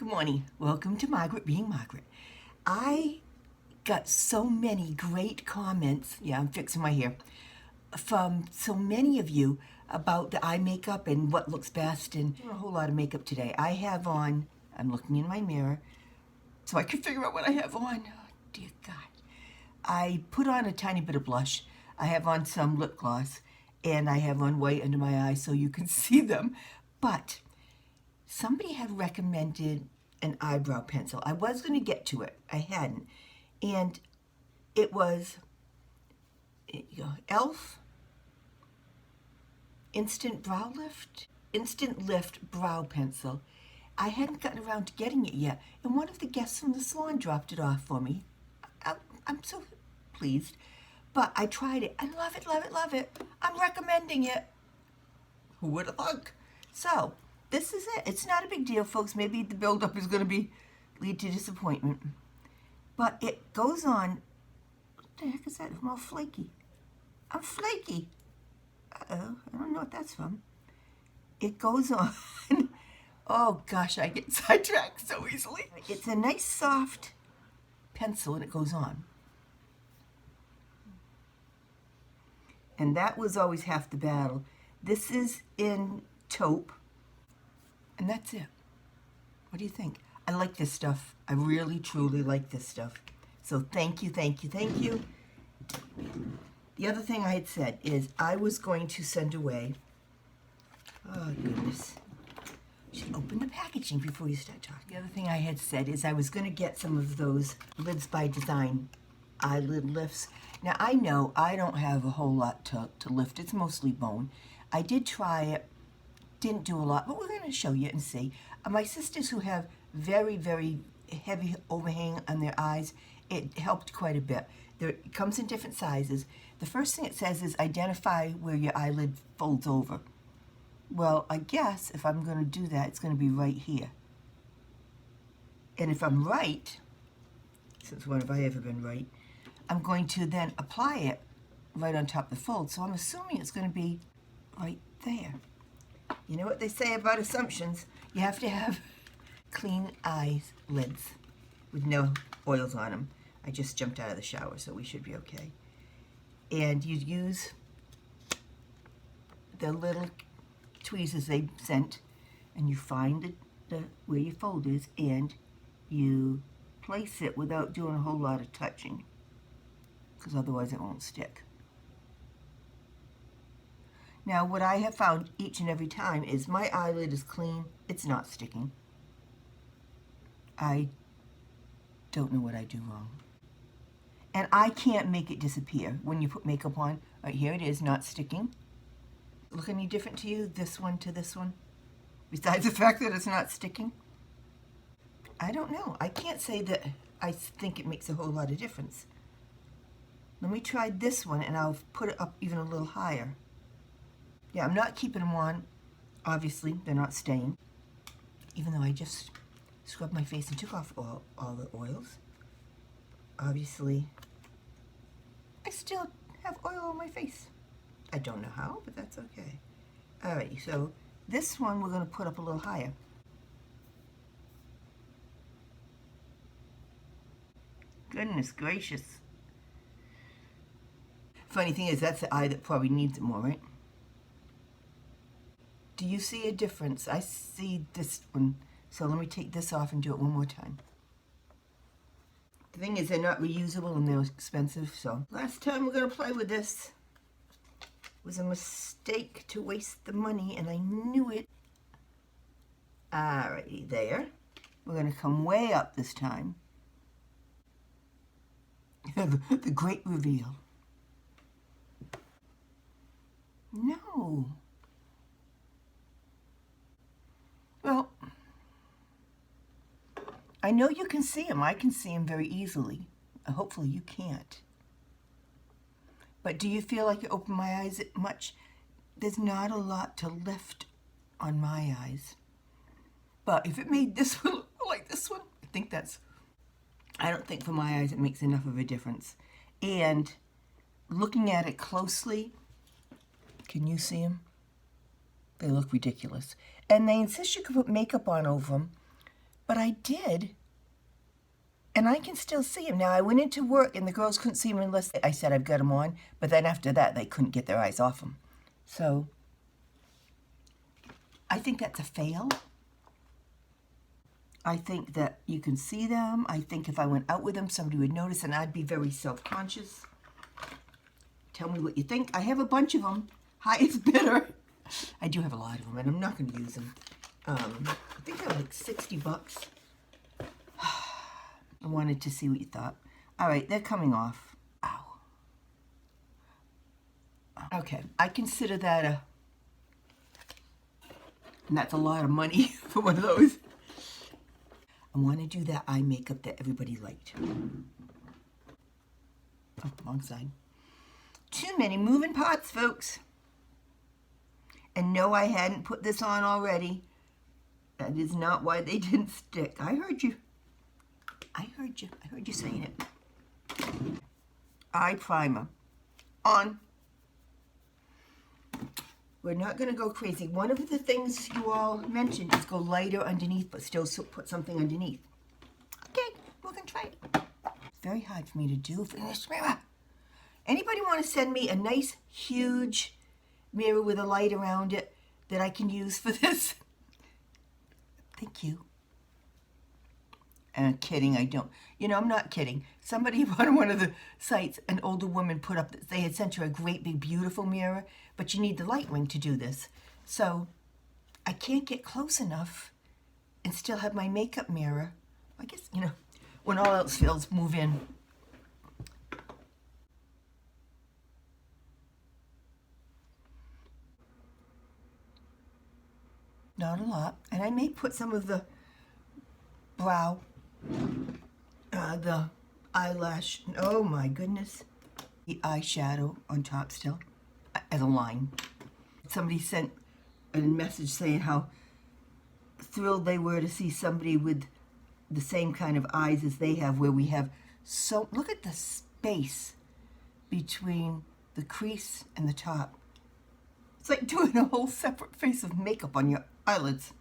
morning. Welcome to Margaret being Margaret. I got so many great comments, yeah, I'm fixing my hair, from so many of you about the eye makeup and what looks best, and a whole lot of makeup today. I have on, I'm looking in my mirror so I can figure out what I have on. Oh, dear God. I put on a tiny bit of blush. I have on some lip gloss, and I have on white under my eyes so you can see them. But somebody had recommended an eyebrow pencil. I was going to get to it. I hadn't. And it was e.l.f. Instant Lift Brow Pencil. I hadn't gotten around to getting it yet, and one of the guests from the salon dropped it off for me. I'm so pleased. But I tried it. I love it, love it, love it. I'm recommending it. Who would have thunk? So, this is it. It's not a big deal, folks. Maybe the buildup is going to lead to disappointment. But it goes on. What the heck is that? I'm all flaky. I'm flaky. Uh-oh. I don't know what that's from. It goes on. Oh, gosh, I get sidetracked so easily. It's a nice, soft pencil, and it goes on. And that was always half the battle. This is in taupe. And that's it. What do you think? I like this stuff. I really, truly like this stuff. So thank you, thank you, thank you. The other thing I had said is I was going to send away, oh goodness, you should open the packaging before you start talking. The other thing I had said is I was going to get some of those Lids by Design eyelid lifts. Now I know I don't have a whole lot to lift. It's mostly bone. I did try it. Didn't do a lot, but we're going to show you and see. My sisters who have very, very heavy overhang on their eyes, it helped quite a bit. It comes in different sizes. The first thing it says is identify where your eyelid folds over. Well, I guess if I'm going to do that, it's going to be right here. And if I'm right, since when have I ever been right, I'm going to then apply it right on top of the fold. So I'm assuming it's going to be right there. You know what they say about assumptions? You have to have clean eyelids with no oils on them. I just jumped out of the shower, so we should be okay. And you use the little tweezers they sent, and you find where your fold is, and you place it without doing a whole lot of touching, because otherwise it won't stick. Now, what I have found each and every time is my eyelid is clean. It's not sticking. I don't know what I do wrong. And I can't make it disappear when you put makeup on. Right, here it is, not sticking. Look any different to you, this one to this one? Besides the fact that it's not sticking? I don't know. I can't say that I think it makes a whole lot of difference. Let me try this one, and I'll put it up even a little higher. Yeah, I'm not keeping them on. Obviously, they're not staying. Even though I just scrubbed my face and took off all the oils. Obviously, I still have oil on my face. I don't know how, but that's okay. Alrighty, so this one we're going to put up a little higher. Goodness gracious. Funny thing is, that's the eye that probably needs it more, right? Do you see a difference? I see this one. So let me take this off and do it one more time. The thing is, they're not reusable and they're expensive, so. Last time we're going to play with this. It was a mistake to waste the money, and I knew it. Alrighty, there. We're going to come way up this time. The great reveal. No. Well, I know you can see them. I can see them very easily. Hopefully you can't. But do you feel like you open my eyes much? There's not a lot to lift on my eyes. But if it made this one look like this one, I don't think for my eyes it makes enough of a difference. And looking at it closely, can you see them? They look ridiculous. And they insist you can put makeup on over them. but I did. And I can still see him. Now, I went into work and the girls couldn't see him unless I said I've got him on. But then after that, they couldn't get their eyes off him. So, I think that's a fail. I think that you can see them. I think if I went out with them, somebody would notice and I'd be very self-conscious. Tell me what you think. I have a bunch of them. Highest bidder. I do have a lot of them and I'm not going to use them. I think they're like 60 bucks. I wanted to see what you thought. All right, they're coming off. Ow. Okay, I consider that and that's a lot of money for one of those. I want to do that eye makeup that everybody liked. Oh, wrong side. Too many moving parts, folks. And no, I hadn't put this on already. That is not why they didn't stick. I heard you. I heard you. I heard you saying it. Eye primer. On. We're not going to go crazy. One of the things you all mentioned is go lighter underneath, but still put something underneath. Okay, we're going to try it. It's very hard for me to do for this mirror. Anybody want to send me a nice, huge mirror with a light around it that I can use for this? Thank you. And I'm kidding, I don't. You know, I'm not kidding. Somebody on one of the sites, an older woman put up, they had sent her a great big beautiful mirror, but you need the light ring to do this. So I can't get close enough and still have my makeup mirror. I guess, you know, when all else fails, move in. Not a lot. And I may put some of the brow, the eyelash, oh my goodness, the eyeshadow on top still, as a line. Somebody sent a message saying how thrilled they were to see somebody with the same kind of eyes as they have, where we have so, look at the space between the crease and the top. It's like doing a whole separate face of makeup on your eyelids.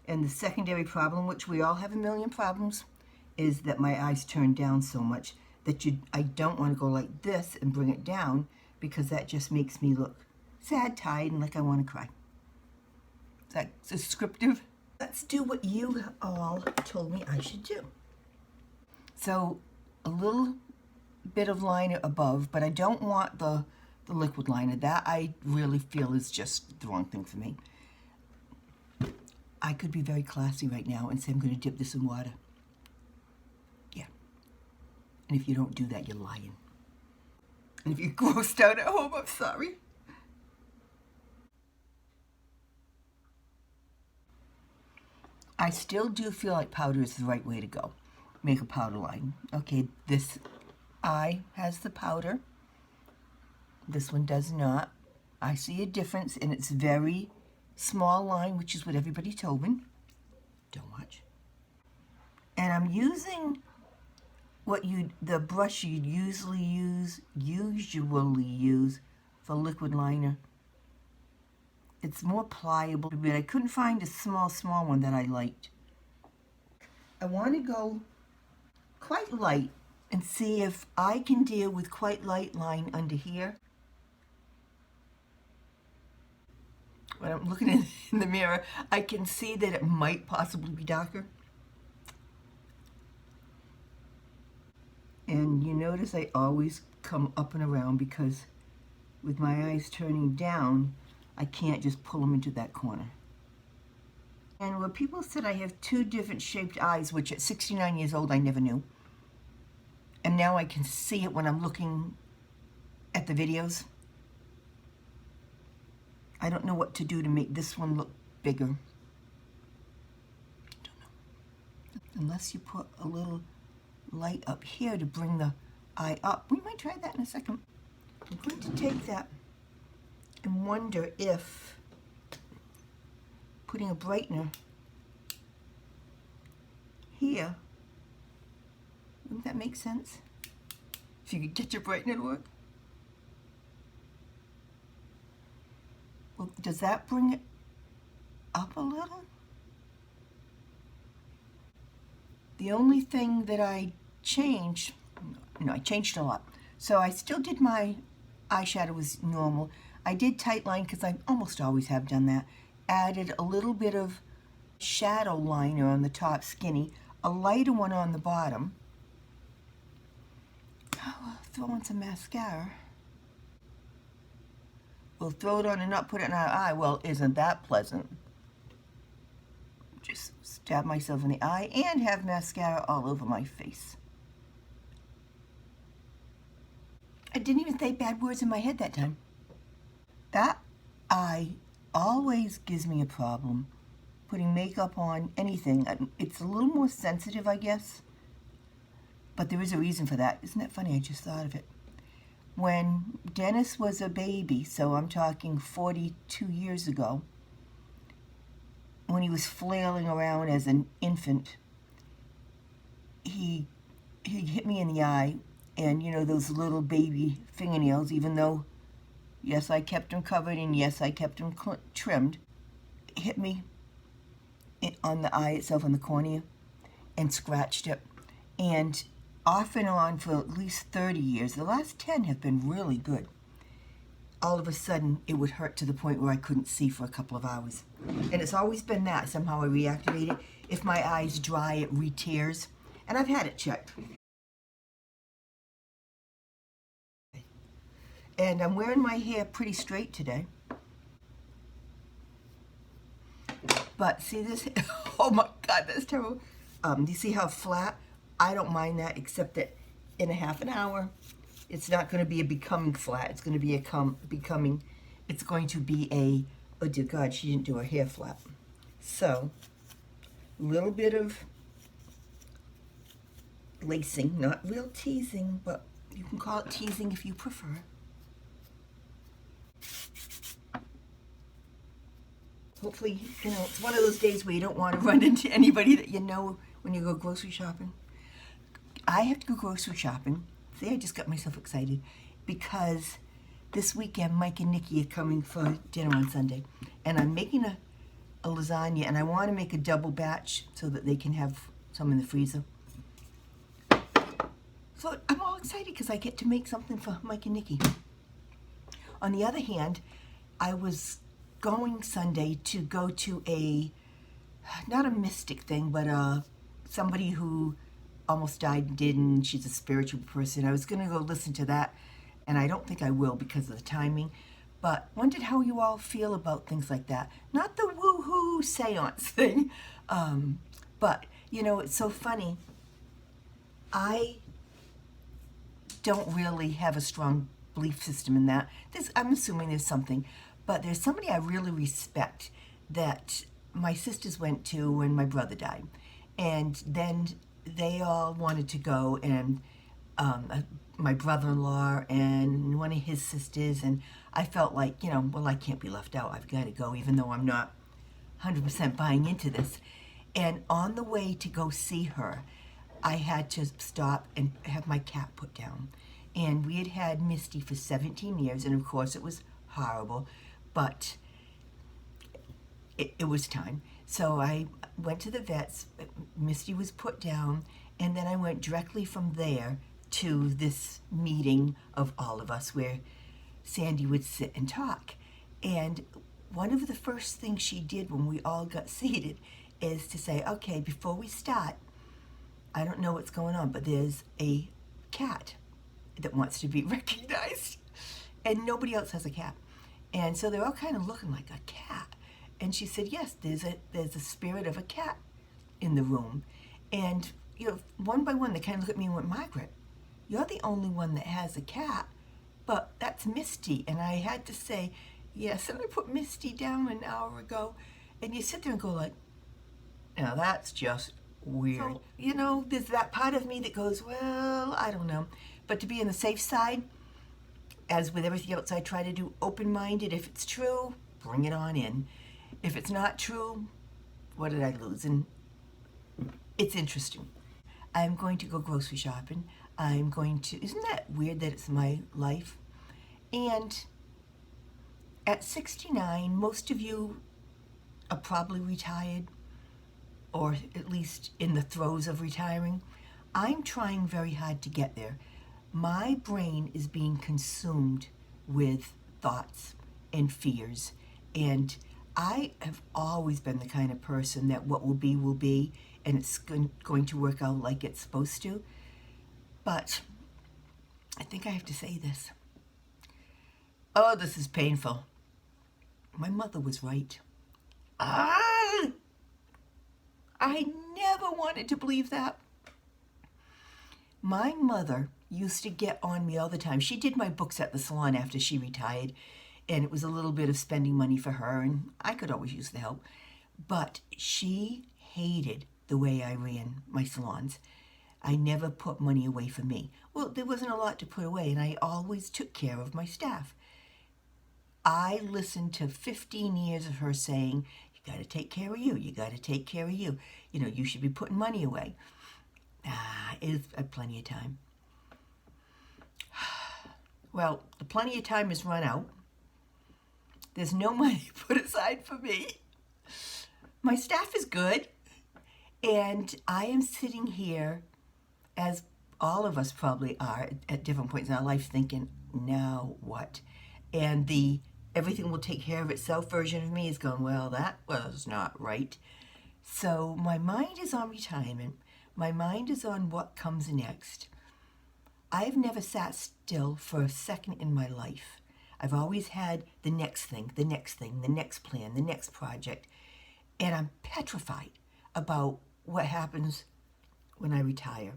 And the secondary problem, which we all have a million problems, is that my eyes turn down so much that I don't want to go like this and bring it down, because that just makes me look sad, tired, and like I want to cry. Is that descriptive? Let's do what you all told me I should do. So a little bit of liner above, but I don't want the liquid liner. That I really feel is just the wrong thing for me. I could be very classy right now and say I'm going to dip this in water. Yeah. And if you don't do that, you're lying. And if you're grossed out at home, I'm sorry. I still do feel like powder is the right way to go. Make a powder line. Okay, this eye has the powder. This one does not. I see a difference, and it's very small line, which is what everybody told me. Don't watch. And I'm using the brush you'd usually use for liquid liner. It's more pliable, but I couldn't find a small one that I liked. I want to go quite light and see if I can deal with quite light line under here. When I'm looking in the mirror, I can see that it might possibly be darker. And you notice I always come up and around, because with my eyes turning down, I can't just pull them into that corner. And where people said I have two different shaped eyes, which at 69 years old I never knew. And now I can see it when I'm looking at the videos. I don't know what to do to make this one look bigger. I don't know. Unless you put a little light up here to bring the eye up. We might try that in a second. I'm going to take that and wonder if putting a brightener here, wouldn't that make sense? If you could get your brightener to work. Well, does that bring it up a little? The only thing that I changed, I changed a lot. So I still did my eyeshadow was normal. I did tight line because I almost always have done that. Added a little bit of shadow liner on the top, skinny, a lighter one on the bottom. Oh, I'll throw on some mascara. We'll throw it on and not put it in our eye. Well, isn't that pleasant? Just stab myself in the eye and have mascara all over my face. I didn't even say bad words in my head that time. That eye always gives me a problem putting makeup on anything. It's a little more sensitive, I guess. But there is a reason for that. Isn't that funny? I just thought of it. When Dennis was a baby, so I'm talking 42 years ago, when he was flailing around as an infant, he hit me in the eye, and you know those little baby fingernails, even though, yes, I kept them covered, and yes, I kept them trimmed, hit me on the eye itself, on the cornea, and scratched it. And off and on for at least 30 years. The last 10 have been really good. All of a sudden, it would hurt to the point where I couldn't see for a couple of hours. And it's always been that. Somehow I reactivate it. If my eye's dry, it re-tears. And I've had it checked. And I'm wearing my hair pretty straight today. But see this? Oh my God, that's terrible. Do you see how flat? I don't mind that, except that in a half an hour, it's not going to be a becoming flat. It's going to be becoming, it's going to be a, oh dear God, she didn't do her hair flat. So, a little bit of lacing, not real teasing, but you can call it teasing if you prefer. Hopefully, it's one of those days where you don't want to run into anybody that you know when you go grocery shopping. I have to go grocery shopping. See, I just got myself excited because this weekend Mike and Nikki are coming for dinner on Sunday. And I'm making a lasagna, and I want to make a double batch so that they can have some in the freezer. So I'm all excited because I get to make something for Mike and Nikki. On the other hand, I was going Sunday to go to not a mystic thing, but somebody who almost died and didn't. She's a spiritual person. I was going to go listen to that, and I don't think I will because of the timing. But wondered how you all feel about things like that. Not the woo-hoo seance thing, but it's so funny. I don't really have a strong belief system in that. I'm assuming there's something, but there's somebody I really respect that my sisters went to when my brother died, and then they all wanted to go, and my brother-in-law and one of his sisters, and I felt like, well, I can't be left out. I've got to go, even though I'm not 100% buying into this. And on the way to go see her, I had to stop and have my cat put down. And we had had Misty for 17 years, and of course it was horrible, but it was time. So I went to the vet's, Misty was put down, and then I went directly from there to this meeting of all of us where Sandy would sit and talk. And one of the first things she did when we all got seated is to say, okay, before we start, I don't know what's going on, but there's a cat that wants to be recognized. And nobody else has a cat. And so they're all kind of looking like a cat. And she said, yes, there's a spirit of a cat in the room. And, one by one, they kind of looked at me and went, Margaret, you're the only one that has a cat, but that's Misty. And I had to say, yes, and I put Misty down an hour ago. And you sit there and go like, now that's just weird. So, there's that part of me that goes, well, I don't know. But to be on the safe side, as with everything else I try to do, open-minded. If it's true, bring it on in. If it's not true, what did I lose? And it's interesting. I'm going to go grocery shopping. Isn't that weird that it's my life? And at 69, most of you are probably retired. or at least in the throes of retiring. I'm trying very hard to get there. My brain is being consumed with thoughts and fears. And I have always been the kind of person that what will be, and it's going to work out like it's supposed to. But I think I have to say this. Oh, this is painful. My mother was right. I never wanted to believe that. My mother used to get on me all the time. She did my books at the salon after she retired, and it was a little bit of spending money for her, and I could always use the help. But she hated the way I ran my salons. I never put money away for me. Well, there wasn't a lot to put away, and I always took care of my staff. I listened to 15 years of her saying, you got to take care of you. You got to take care of you. You know, you should be putting money away. It's plenty of time. Well, the plenty of time has run out. There's no money put aside for me. My staff is good. And I am sitting here, as all of us probably are at different points in our life, thinking, now what? And the everything will take care of itself version of me is going, well, that was not right. So my mind is on retirement. My mind is on what comes next. I've never sat still for a second in my life. I've always had the next thing, the next thing, the next plan, the next project. And I'm petrified about what happens when I retire.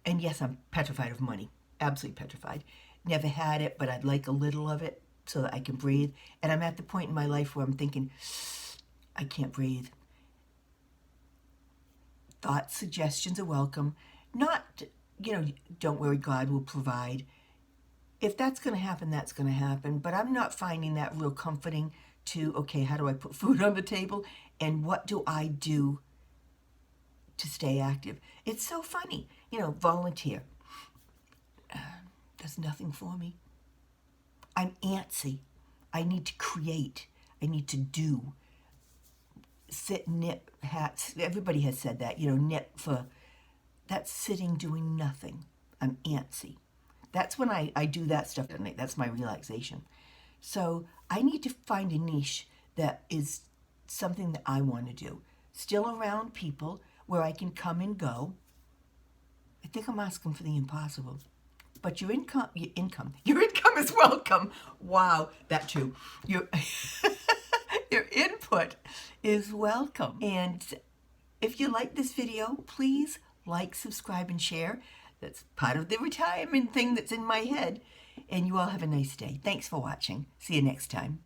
And yes, I'm petrified of money. Absolutely petrified. Never had it, but I'd like a little of it so that I can breathe. And I'm at the point in my life where I'm thinking, I can't breathe. Thoughts, suggestions are welcome. Not, don't worry, God will provide. If that's going to happen, that's going to happen. But I'm not finding that real comforting to, okay, how do I put food on the table? And what do I do to stay active? It's so funny. Volunteer. Does nothing for me. I'm antsy. I need to create. I need to do. Sit, knit, hats. Everybody has said that, knit for, that's sitting doing nothing. I'm antsy. That's when I do that stuff at night. That's my relaxation. So I need to find a niche that is something that I want to do. Still around people where I can come and go. I think I'm asking for the impossible. But your income is welcome. Wow, that too. Your input is welcome. And if you like this video, please like, subscribe, and share. That's part of the retirement thing that's in my head. And you all have a nice day. Thanks for watching. See you next time.